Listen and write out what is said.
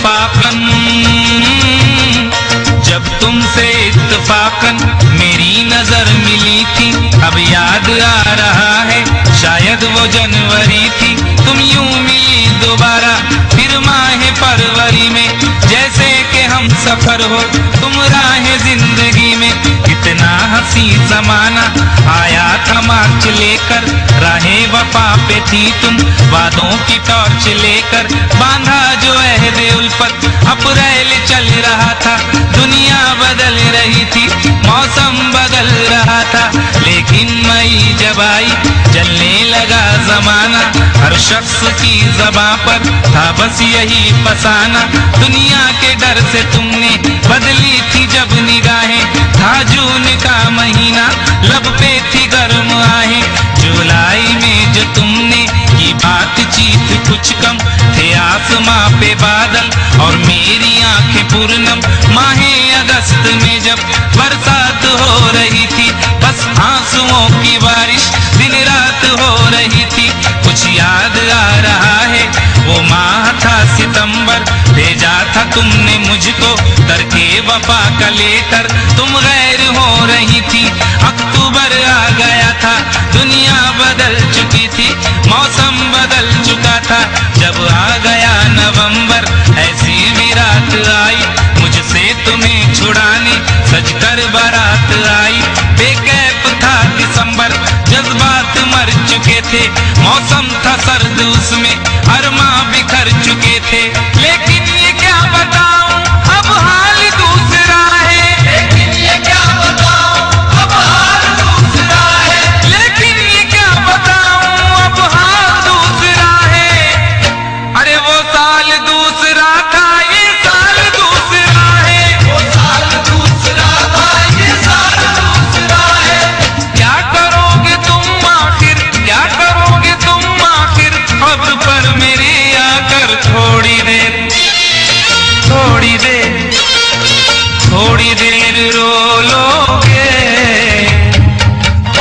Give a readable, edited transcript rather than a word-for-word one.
इत्तफाकन, जब तुमसे इत्तफाकन मेरी नजर मिली थी। अब याद आ रहा है शायद वो जनवरी थी, तुम यूं मिली दोबारा फिर माह फरवरी में। जैसे कि हम सफर हो तुम राह जिंदगी में। कितना हंसी जमाना आया था मार्च लेकर, राहे वफा पे थी तुम वादों की टॉर्च लेकर। बांधा जो अहदे उल्फत अप्रैल चल रहा था, दुनिया बदल रही थी, मौसम बदल रहा था। लेकिन मई जब आई चलने लगा जमाना, हर शख्स की ज़बां पर था बस यही फसाना। दुनिया के डर से तुमने बदली थी जब निगाहें, था जून का महीना लब पे थी गर्म आहें। जुलाई में जो तुमने की बातचीत कुछ कम थे, आसमां पे बादल और मेरी आंखें पूर्णम। माहे अगस्त में जब बरसात हो रही थी, बस आंसुओं की बारिश दिन रात हो रही थी। कुछ याद आ रहा है वो माह था सितंबर, भेजा था तुमने मुझको दरके वफा का लेटर। तुम गैर हो रही थी, अक्टूबर आ गया था, दुनिया बदल चुकी थी, मौसम बदल चुका था। जब आ गया नवंबर ऐसी भी रात आई, मुझसे तुम्हें छुड़ाने सजकर बारात आई। बेकैफ था दिसंबर, जज्बात मर चुके थे, मौसम था सर्द